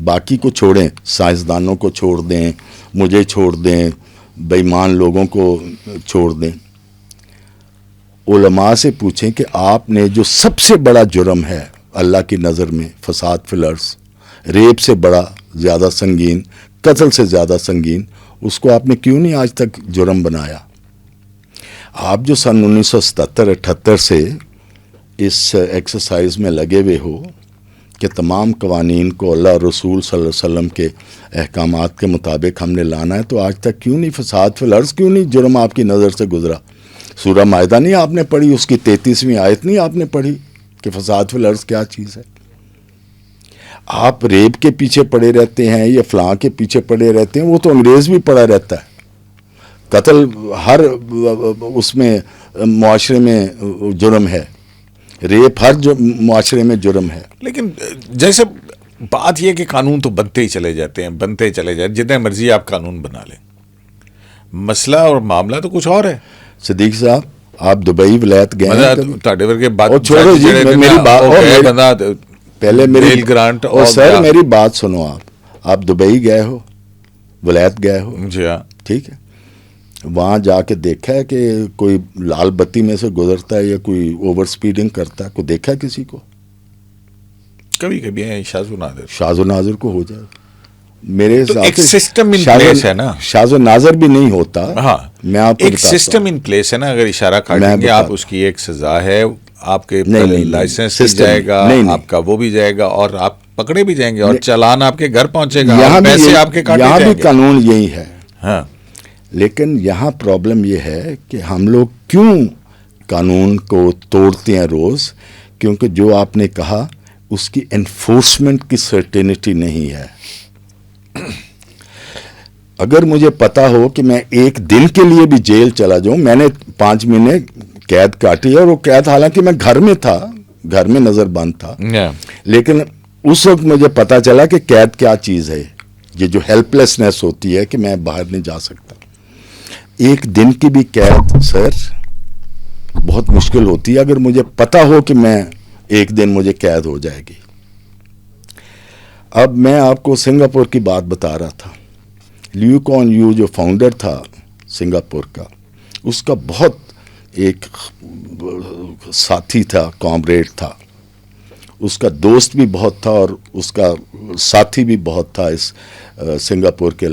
S2: باقی کو چھوڑیں, سائنسدانوں کو چھوڑ دیں, مجھے چھوڑ دیں, بے ایمان لوگوں کو چھوڑ دیں, علماء سے پوچھیں کہ آپ نے جو سب سے بڑا جرم ہے اللہ کی نظر میں, فساد فی الارض, ریپ سے بڑا زیادہ سنگین, قتل سے زیادہ سنگین, اس کو آپ نے کیوں نہیں آج تک جرم بنایا؟ آپ جو سن 1977-78 سے اس ایکسرسائز میں لگے ہوئے ہو کہ تمام قوانین کو اللہ رسول صلی اللہ علیہ وسلم کے احکامات کے مطابق ہم نے لانا ہے, تو آج تک کیوں نہیں فساد فی الارض, کیوں نہیں جرم آپ کی نظر سے گزرا؟ سورہ مائدہ نہیں آپ نے پڑھی, اس کی 33ویں آیت نہیں آپ نے پڑھی کہ فساد فی الارض کیا چیز ہے؟ آپ ریپ کے پیچھے پڑے رہتے ہیں یا فلاں کے پیچھے پڑے رہتے ہیں, وہ تو انگریز بھی پڑا رہتا ہے. قتل ہر اس میں معاشرے میں جرم ہے, ریپ ہر معاشرے میں جرم ہے.
S1: لیکن جیسے بات یہ کہ قانون تو بنتے ہی چلے جاتے ہیں, جتنے مرضی آپ قانون بنا لیں, مسئلہ اور معاملہ تو کچھ اور ہے.
S2: صدیق صاحب آپ دبئی ولایت گئے پہلے میری گرانٹ, اور سر میری بات سنو, آپ دبئی گئے ہو, ولایت گئے ہو,
S1: جی ہاں
S2: ٹھیک ہے, وہاں جا کے دیکھا ہے کہ کوئی لال بتی میں سے گزرتا ہے یا کوئی اوور سپیڈنگ کرتا ہے؟ کوئی دیکھا ہے کسی کو؟
S1: کبھی کبھی ہے شاذ و نادر.
S2: شاذ و نادر کو ہو جائے. میرے
S1: تو
S2: حساب
S1: ایک
S2: سے
S1: سسٹم ان پلیس ہے نا.
S2: شاذ و نادر بھی نہیں ہوتا.
S1: ہاں
S2: میں آپ کو
S1: ایک
S2: بتاتا
S1: سسٹم
S2: ہوں.
S1: ان پلیس ہے نا. اگر اشارہ کاٹیں گے آپ اس کی ایک سزا ہے, آپ کے لائسنس بھی جائے گا, آپ کا وہ بھی جائے گا, اور آپ پکڑے بھی جائیں گے, اور چالان آپ کے گھر پہنچے گا, اور پیسے آپ کے کاٹے
S2: یہاں
S1: جائیں
S2: بھی
S1: گے.
S2: قانون یہی ہے.
S1: ہاں
S2: لیکن یہاں پرابلم یہ ہے کہ ہم لوگ کیوں قانون کو توڑتے ہیں روز؟ کیونکہ جو آپ نے کہا اس کی انفورسمنٹ کی سرٹینٹی نہیں ہے. اگر مجھے پتا ہو کہ میں ایک دن کے لیے بھی جیل چلا جاؤں, میں نے 5 مہینے قید کاٹی ہے, اور وہ قید حالانکہ میں گھر میں تھا, گھر میں نظر بند تھا, لیکن اس وقت مجھے پتا چلا کہ قید کیا چیز ہے. یہ جو ہیلپ لیسنس ہوتی ہے کہ میں باہر نہیں جا سکتا. ایک دن کی بھی قید سر بہت مشکل ہوتی ہے اگر مجھے پتا ہو کہ میں ایک دن مجھے قید ہو جائے گی. اب میں آپ کو سنگاپور کی بات بتا رہا تھا. لیو کون یو جو فاؤنڈر تھا سنگاپور کا, اس کا بہت ایک ساتھی تھا, کامریڈ تھا, اس کا دوست بھی بہت تھا, اور اس کا ساتھی بھی بہت تھا اس سنگاپور کے.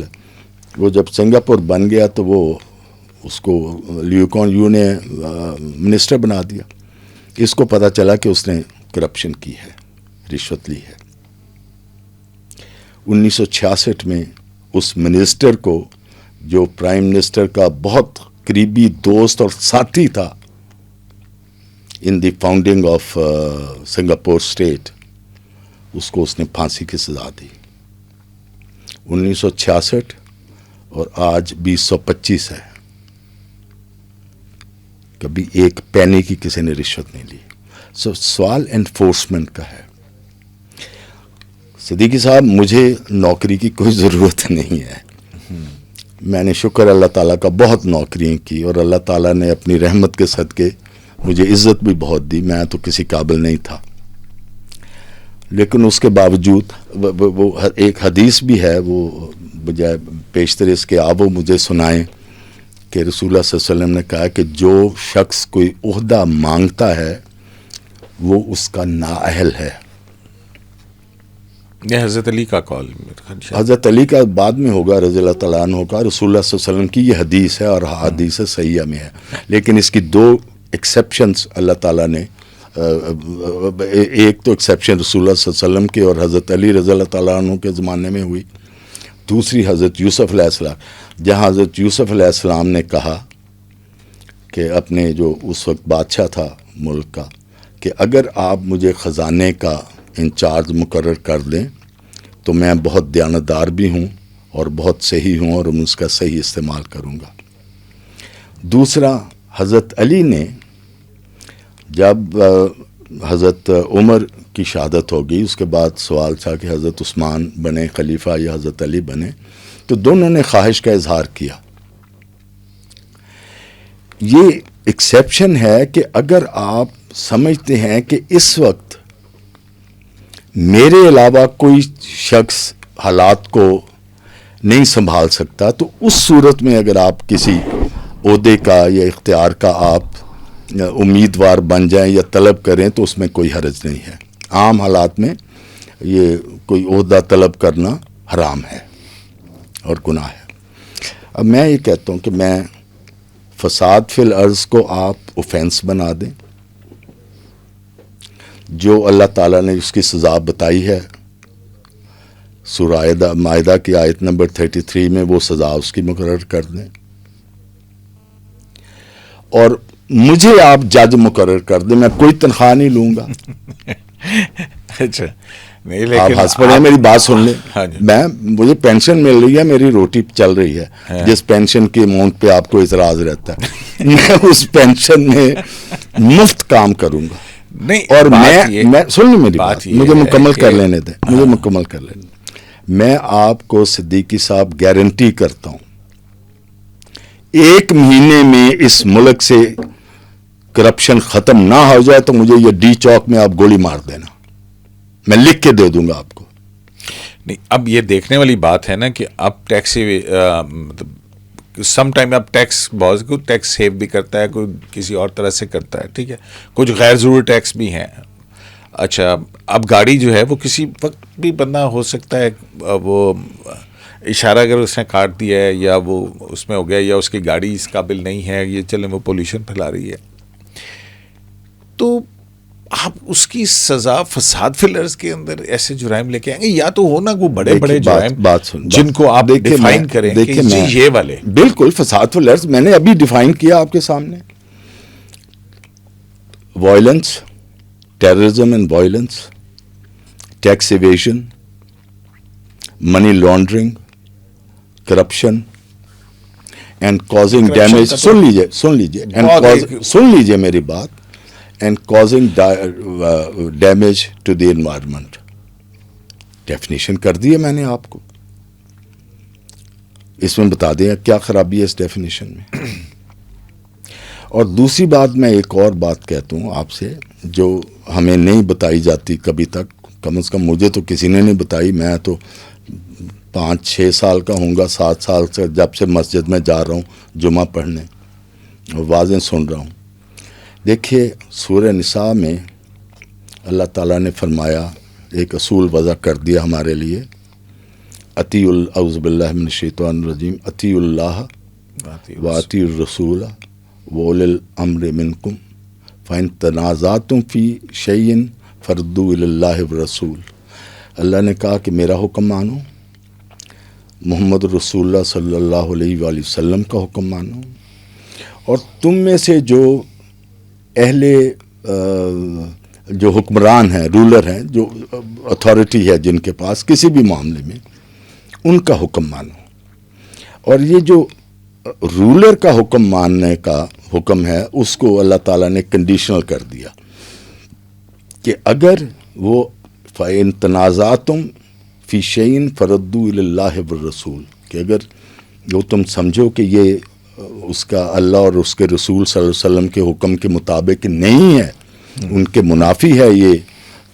S2: وہ جب سنگاپور بن گیا تو وہ اس کو لیو کون یو نے منسٹر بنا دیا. اس کو پتا چلا کہ اس نے کرپشن کی ہے, رشوت لی ہے. 1966 میں اس منسٹر کو, جو پرائم منسٹر کا بہت قریبی دوست اور ساتھی تھا ان دی فاؤنڈنگ آف سنگاپور اسٹیٹ, اس کو اس نے پھانسی کی سزا دی. 1966 اور آج 2025 ہے, کبھی ایک پینی کی کسی نے رشوت نہیں لی. سوال انفورسمنٹ کا ہے. صدیقی صاحب, مجھے نوکری کی کوئی ضرورت نہیں ہے. میں نے شکر اللہ تعالیٰ کا بہت نوکریاں کی, اور اللہ تعالیٰ نے اپنی رحمت کے صدقے مجھے عزت بھی بہت دی. میں تو کسی قابل نہیں تھا, لیکن اس کے باوجود وہ ایک حدیث بھی ہے, وہ بجائے پیشتر اس کے آپ وہ مجھے سنائیں کہ رسول اللہ صلی اللہ علیہ وسلم نے کہا کہ جو شخص کوئی عہدہ مانگتا ہے وہ اس کا نااہل ہے.
S1: یہ حضرت علی کا کال,
S2: حضرت علی کا بعد میں ہوگا رضی اللہ تعالیٰ عنہ کا. رسول اللہ صلی اللہ علیہ وسلم کی یہ حدیث ہے, اور حدیث صحیحہ میں ہے, لیکن اس کی 2 ایکسیپشنز اللہ تعالیٰ نے. ایک تو ایکسیپشن رسول اللہ صلی اللہ علیہ وسلم کے اور حضرت علی رضی اللہ تعالیٰ عنہ کے زمانے میں ہوئی. دوسری حضرت یوسف علیہ السلام, جہاں حضرت یوسف علیہ السلام نے کہا کہ اپنے جو اس وقت بادشاہ تھا ملک کا, کہ اگر آپ مجھے خزانے کا انچارج مقرر کر دیں تو میں بہت دیانتدار بھی ہوں اور بہت صحیح ہوں, اور اس کا صحیح استعمال کروں گا. دوسرا, حضرت علی نے جب حضرت عمر کی شہادت ہوگی, اس کے بعد سوال تھا کہ حضرت عثمان بنے خلیفہ یا حضرت علی بنے, تو دونوں نے خواہش کا اظہار کیا. یہ ایکسیپشن ہے کہ اگر آپ سمجھتے ہیں کہ اس وقت میرے علاوہ کوئی شخص حالات کو نہیں سنبھال سکتا, تو اس صورت میں اگر آپ کسی عہدے کا یا اختیار کا آپ امیدوار بن جائیں یا طلب کریں تو اس میں کوئی حرج نہیں ہے. عام حالات میں یہ کوئی عہدہ طلب کرنا حرام ہے اور گناہ ہے. اب میں یہ کہتا ہوں کہ میں فساد فی الارض کو آپ اوفینس بنا دیں, جو اللہ تعالیٰ نے اس کی سزا بتائی ہے سورہ مائدہ کی آیت نمبر 33 میں, وہ سزا اس کی مقرر کر دیں, اور مجھے آپ جج مقرر کر دیں. میں کوئی تنخواہ نہیں لوں گا.
S1: اچھا نہیں,
S2: آپ ہنس پڑے, میری بات سن لیں. مجھے پینشن مل رہی ہے, میری روٹی چل رہی ہے. جس پینشن کے اماؤنٹ پہ آپ کو اعتراض رہتا ہے, میں اس پینشن میں مفت کام کروں گا.
S1: نہیں,
S2: اور میں سن لیں میری بات, مجھے مکمل کر لینے دیں, مجھے مکمل کر لینے دیں. میں آپ کو صدیقی صاحب گارنٹی کرتا ہوں 1 مہینے میں اس ملک سے کرپشن ختم نہ ہو جائے تو مجھے یہ ڈی چوک میں آپ گولی مار دینا, میں لکھ کے دے دوں گا آپ کو.
S1: نہیں, اب یہ دیکھنے والی بات ہے نا کہ اب ٹیکسی سم ٹائم اب ٹیکس بہت کوئی ٹیکس سیو بھی کرتا ہے, کوئی کسی اور طرح سے کرتا ہے, ٹھیک ہے, کچھ غیر ضروری ٹیکس بھی ہیں. اچھا اب گاڑی جو ہے وہ کسی وقت بھی بندہ ہو سکتا ہے وہ اشارہ اگر اس نے کاٹ دیا ہے یا وہ اس میں ہو گیا یا اس کی گاڑی اس قابل نہیں ہے, یہ چلیں وہ پولوشن پھیلا رہی ہے, تو آپ اس کی سزا فساد فلرز کے اندر ایسے جرائم لے کے آئیں گے, یا تو ہونا وہ بڑے بڑے جرائم جن کو آپ ڈیفائن کریں کہ یہ والے.
S2: بالکل فساد فلرز میں نے ابھی ڈیفائن کیا آپ کے سامنے, violence, terrorism and violence, tax evasion, money laundering, corruption and causing damage. سن لیجیے میری بات. And causing damage to the environment. Definition کر دی ہے میں نے آپ کو, اس میں بتا دیں کیا خرابی ہے اس ڈیفینیشن میں. اور دوسری بات میں ایک اور بات کہتا ہوں آپ سے جو ہمیں نہیں بتائی جاتی کبھی تک, کم از کم مجھے تو کسی نے نہیں بتائی. میں تو 5-6 سال کا ہوں گا, 7 سال سے جب سے مسجد میں جا رہا ہوں جمعہ پڑھنے, واضح سن رہا ہوں. دیکھیے سورہ نساء میں اللہ تعالیٰ نے فرمایا, ایک اصول وضع کر دیا ہمارے لیے, اعوذ باللہ من الشیطان الرجیم, اطیعوا اللہ واطیعوا الرسول واولی الامر منکم فإن تنازعتم فی شیء فردوہ الی اللہ والرسول. اللہ نے کہا کہ میرا حکم مانو, محمد رسول اللہ صلی اللہ علیہ وآلہ وسلم کا حکم مانو, اور تم میں سے جو اہل جو حکمران ہیں, رولر ہیں, جو اتھارٹی ہے جن کے پاس کسی بھی معاملے میں, ان کا حکم مانو. اور یہ جو رولر کا حکم ماننے کا حکم ہے اس کو اللہ تعالیٰ نے کنڈیشنل کر دیا کہ اگر وہ فَإِن تَنَازَعْتُمْ فِي شَيْءٍ فَرُدُّوهُ إِلَى اللَّهِ وَالرَّسُولِ, کہ اگر جو تم سمجھو کہ یہ اس کا اللہ اور اس کے رسول صلی اللہ علیہ وسلم کے حکم کے مطابق نہیں ہے, ان کے منافی ہے یہ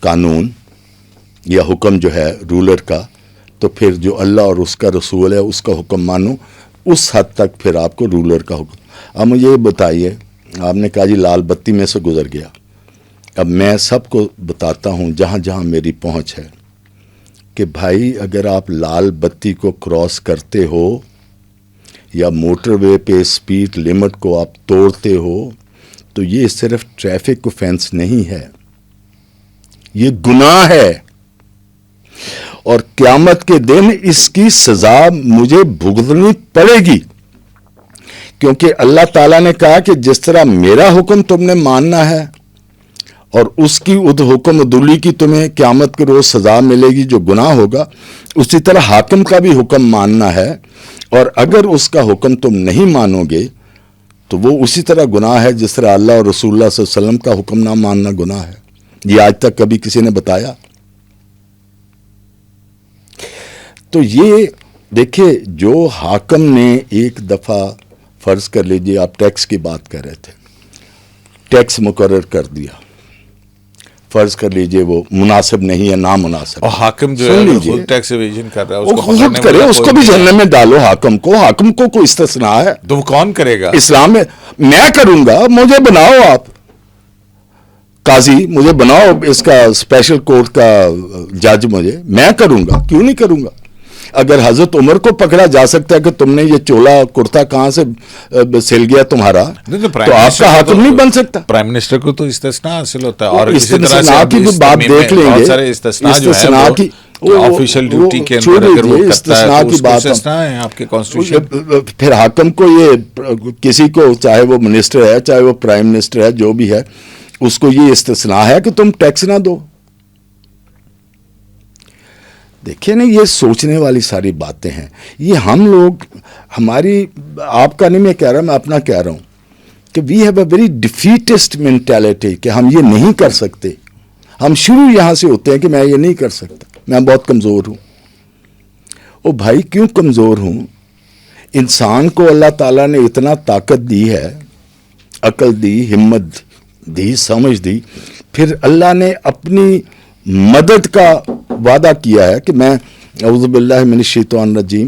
S2: قانون یا حکم جو ہے رولر کا, تو پھر جو اللہ اور اس کا رسول ہے اس کا حکم مانو. اس حد تک پھر آپ کو رولر کا حکم. اب مجھے یہ بتائیے, آپ نے کہا جی لال بتی میں سے گزر گیا, اب میں سب کو بتاتا ہوں جہاں جہاں میری پہنچ ہے کہ بھائی اگر آپ لال بتی کو کراس کرتے ہو یا موٹر وے پہ سپیڈ لمٹ کو آپ توڑتے ہو تو یہ صرف ٹریفک اوفینس نہیں ہے, یہ گناہ ہے, اور قیامت کے دن اس کی سزا مجھے بھگتنی پڑے گی. کیونکہ اللہ تعالیٰ نے کہا کہ جس طرح میرا حکم تم نے ماننا ہے اور اس کی حکم عدولی کی تمہیں قیامت کے روز سزا ملے گی جو گناہ ہوگا, اسی طرح حاکم کا بھی حکم ماننا ہے, اور اگر اس کا حکم تم نہیں مانو گے تو وہ اسی طرح گناہ ہے جس طرح اللہ اور رسول اللہ صلی اللہ علیہ وسلم کا حکم نہ ماننا گناہ ہے. یہ آج تک کبھی کسی نے بتایا؟ تو یہ دیکھیں, جو حاکم نے ایک دفعہ, فرض کر لیجئے آپ ٹیکس کی بات کر رہے تھے, ٹیکس مقرر کر دیا, فرض کر لیجئے وہ مناسب نہیں ہے, نامناسب,
S1: اور حاکم جو ہے خود ٹیکس ایویژن کر رہا ہے,
S2: وہ خود کرے, اس کو بھی جہنم میں ڈالو. حاکم کو کوئی استثناء ہے؟
S1: تو وہ کون کرے گا
S2: اسلام میں؟ میں کروں گا, مجھے بناؤ آپ قاضی, مجھے بناؤ اس کا اسپیشل کورٹ کا جج, میں کروں گا, کیوں نہیں کروں گا. اگر حضرت عمر کو پکڑا جا سکتا ہے کہ تم نے یہ چولا کرتا کہاں سے سل گیا تمہارا, تو آپ کا حاکم نہیں بن سکتا.
S1: پرائم منسٹر کو تو استثناء حاصل ہوتا ہے, اور
S2: استثناء کی بھی بات دیکھ لیں گے,
S1: سارے استثناء کی آفیشیل ڈیوٹی کے اندر اگر وہ کرتا ہے تو اس کو استثناء ہے آپ کے کانسٹیٹیوشن.
S2: پھر حاکم کو یہ کسی کو, چاہے وہ منسٹر ہے چاہے وہ پرائم منسٹر ہے, جو بھی ہے, اس کو یہ استثناء ہے کہ تم ٹیکس نہ دو. دیکھیں نا, یہ سوچنے والی ساری باتیں ہیں. یہ ہم لوگ, ہماری, آپ کا نہیں میں کہہ رہا, میں اپنا کہہ رہا ہوں کہ we have a very defeatist mentality, کہ ہم یہ نہیں کر سکتے. ہم شروع یہاں سے ہوتے ہیں کہ میں یہ نہیں کر سکتا, میں بہت کمزور ہوں. او بھائی کیوں کمزور ہوں؟ انسان کو اللہ تعالیٰ نے اتنا طاقت دی ہے, عقل دی, ہمت دی, سمجھ دی, پھر اللہ نے اپنی مدد کا وعدہ کیا ہے کہ میں اعوذ باللہ من الشیطان الرجیم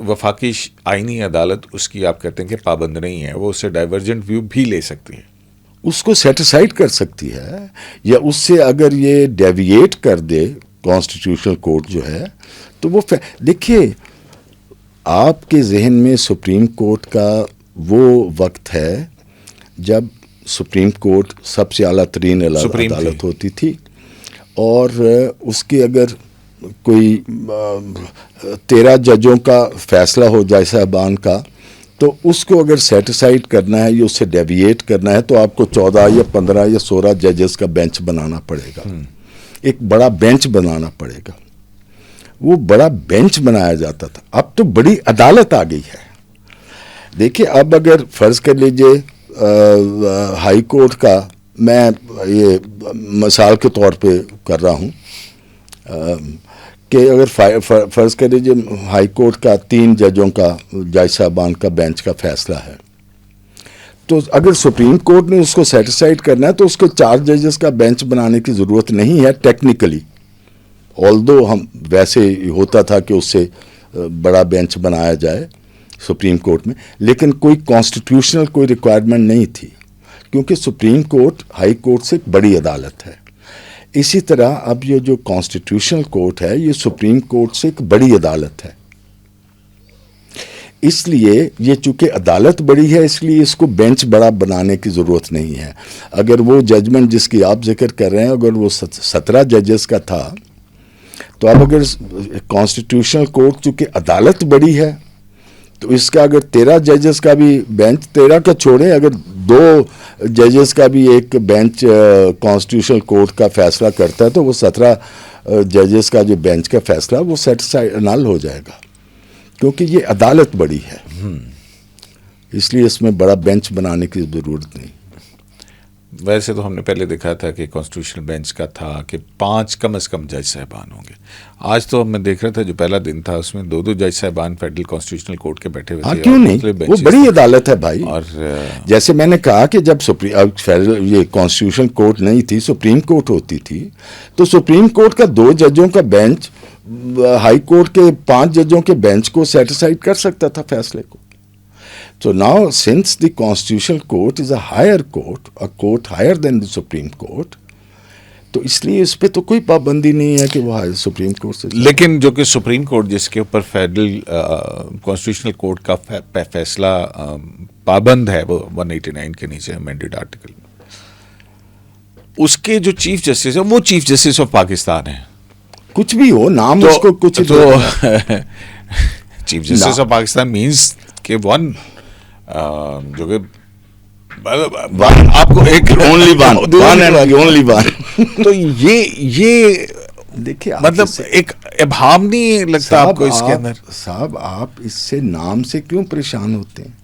S1: وفاقی آئینی عدالت اس کی آپ کہتے ہیں کہ پابند نہیں ہے، وہ اسے ڈائیورجنٹ ویو بھی لے سکتی ہے،
S2: اس کو سیٹسائڈ کر سکتی ہے، یا اس سے اگر یہ ڈیویٹ کر دے کانسٹیٹیوشنل کورٹ جو ہے تو وہ دیکھیے آپ کے ذہن میں سپریم کورٹ کا وہ وقت ہے جب سپریم کورٹ سب سے اعلیٰ ترین عدالت ہوتی تھی، اور اس کے اگر کوئی 13 ججوں کا فیصلہ ہو جائے صاحبان کا، تو اس کو اگر سیٹسائڈ کرنا ہے یا اس سے ڈیویٹ کرنا ہے تو آپ کو 14 یا 15 یا 16 ججز کا بینچ بنانا پڑے گا، ایک بڑا بینچ بنانا پڑے گا۔ وہ بڑا بینچ بنایا جاتا تھا، اب تو بڑی عدالت آ گئی ہے۔ دیکھیے اب اگر فرض کر لیجئے ہائی کورٹ کا، میں یہ مثال کے طور پہ کر رہا ہوں کہ اگر فرض کر لیجیے ہائی کورٹ کا 3 ججوں کا جج صاحبان کا بینچ کا فیصلہ ہے، تو اگر سپریم کورٹ نے اس کو سیٹسفائڈ کرنا ہے تو اس کو 4 ججز کا بینچ بنانے کی ضرورت نہیں ہے ٹیکنیکلی، آلدو ہم ویسے ہوتا تھا کہ اس سے بڑا بینچ بنایا جائے سپریم کورٹ میں، لیکن کوئی کانسٹیٹیوشنل کوئی ریکوائرمنٹ نہیں تھی، کیونکہ سپریم کورٹ ہائی کورٹ سے ایک بڑی عدالت ہے۔ اسی طرح اب یہ جو کانسٹیٹیوشنل کورٹ ہے یہ سپریم کورٹ سے ایک بڑی عدالت ہے، اس لیے یہ چونکہ عدالت بڑی ہے اس لیے اس کو بینچ بڑا بنانے کی ضرورت نہیں ہے۔ اگر وہ ججمنٹ جس کی آپ ذکر کر رہے ہیں اگر وہ 17 ججز کا تھا، تو اب اگر کانسٹیٹیوشنل کورٹ چونکہ عدالت بڑی ہے تو اس کا اگر 13 ججز کا بھی بینچ، 13 کا چھوڑیں، اگر 2 ججز کا بھی ایک بینچ کانسٹیٹیوشنل کورٹ کا فیصلہ کرتا ہے تو وہ 17 ججز کا جو بینچ کا فیصلہ وہ سیٹسفائی نل ہو جائے گا، کیونکہ یہ عدالت بڑی ہے، اس لیے اس میں بڑا بینچ بنانے کی ضرورت نہیں۔
S1: ویسے تو ہم نے پہلے دیکھا تھا کہ کانسٹیٹیوشنل بینچ کا تھا کہ 5 کم از کم جج صاحبان ہوں گے، آج تو میں دیکھ رہا تھا جو پہلا دن تھا اس میں 2 جج صاحبان فیڈرل کانسٹیٹیوشنل کورٹ کے بیٹھے ہوئے تھے۔
S2: کیوں نہیں، وہ بڑی عدالت ہے بھائی،
S1: اور
S2: جیسے میں نے کہا کہ جب فیڈرل یہ کانسٹیٹیوشنل کورٹ نہیں تھی سپریم کورٹ ہوتی تھی، تو سپریم کورٹ کا 2 ججوں کا بینچ ہائی کورٹ کے 5 ججوں کے بینچ کو سیٹسفائڈ کر سکتا تھا فیصلے کو۔ So now, since the Constitutional Court is a higher court, a court higher than the Supreme Court, تو اس لیے اس پہ تو کوئی پابندی نہیں ہے کہ وہ سپریم کورٹ سے،
S1: لیکن جو کہ سپریم کورٹ جس کے اوپر فیڈرل کانسٹیٹیوشنل کورٹ کا فیصلہ پابند ہے، وہ 189 کے نیچے امینڈڈ آرٹیکل، اس کے جو چیف جسٹس ہیں وہ چیف جسٹس آف پاکستان ہیں،
S2: کچھ بھی ہو نام اس کو کچھ
S1: تو chief justice of Pakistan means کہ ون جو کہ آپ کو ایک
S2: اونلی ون
S1: تو یہ
S2: دیکھیں
S1: مطلب ایک ابہام نہیں لگتا آپ کو اس کے اندر؟
S2: صاحب آپ اس سے نام سے کیوں پریشان ہوتے ہیں؟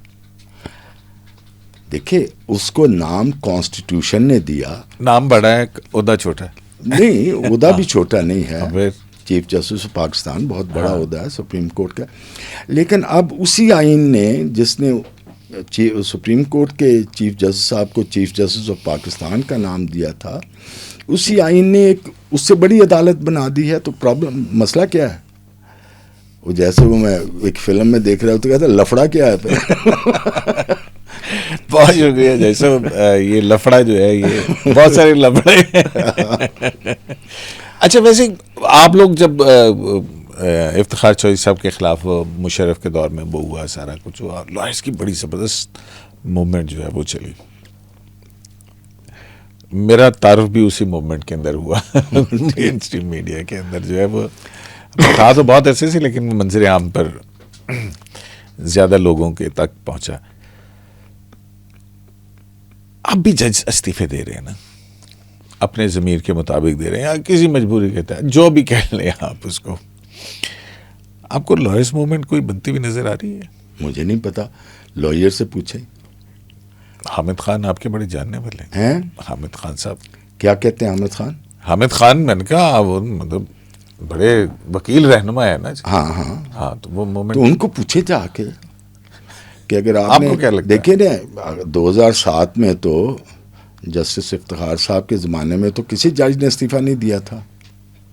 S2: دیکھیں اس کو نام کانسٹیٹیوشن نے دیا،
S1: نام بڑا ہے عہدہ چھوٹا ہے،
S2: نہیں عہدہ بھی چھوٹا نہیں ہے،
S1: پھر
S2: چیف جسٹس آف پاکستان بہت بڑا عہدہ ہے سپریم کورٹ کا، لیکن اب اسی آئین نے جس نے سپریم کورٹ کے چیف جسٹس صاحب کو چیف جسٹس آف پاکستان کا نام دیا تھا، اسی آئین نے ایک اس سے بڑی عدالت بنا دی ہے، تو پرابلم مسئلہ کیا ہے؟ وہ جیسے وہ میں ایک فلم میں دیکھ رہا ہوں تو کہتا ہے لفڑا کیا ہے؟
S1: بہت شکریہ، جیسے یہ لفڑا جو ہے یہ بہت سارے لفڑے ہیں۔ اچھا ویسے آپ لوگ جب افتخار چودھری صاحب کے خلاف مشرف کے دور میں وہ ہوا، سارا کچھ ہوا، لائرز کی بڑی زبردست موومنٹ جو ہے وہ چلی، میرا تعارف بھی اسی موومنٹ کے اندر ہوا مین اسٹریم میڈیا کے اندر جو ہے وہ تھا تو بہت ایسے سے، لیکن منظر عام پر زیادہ لوگوں کے تک پہنچا۔ اب بھی جج استعفے دے رہے ہیں نا، اپنے ضمیر کے مطابق دے رہے ہیں یا کسی مجبوری کے تحت، جو بھی کہہ لیں آپ اس کو۔ آپ کو لائرز موومنٹ کوئی بنتی ہوئی نظر آ رہی ہے؟
S2: مجھے نہیں پتا، لائر سے پوچھیں۔
S1: حامد خان آپ کے بڑے جاننے والے ہیں، حامد خان صاحب
S2: کیا کہتے ہیں؟ حامد خان،
S1: حامد خان میں نے کہا وہ مطلب بڑے وکیل رہنما ہے نا، ہاں تو وہ موومنٹ
S2: تو ان کو پوچھے جا کے کہ اگر آپ
S1: کو کیا لگتا ہے؟
S2: دیکھیں نا 2007 میں تو جسٹس افتخار صاحب کے زمانے میں تو کسی جج نے استعفیٰ نہیں دیا تھا،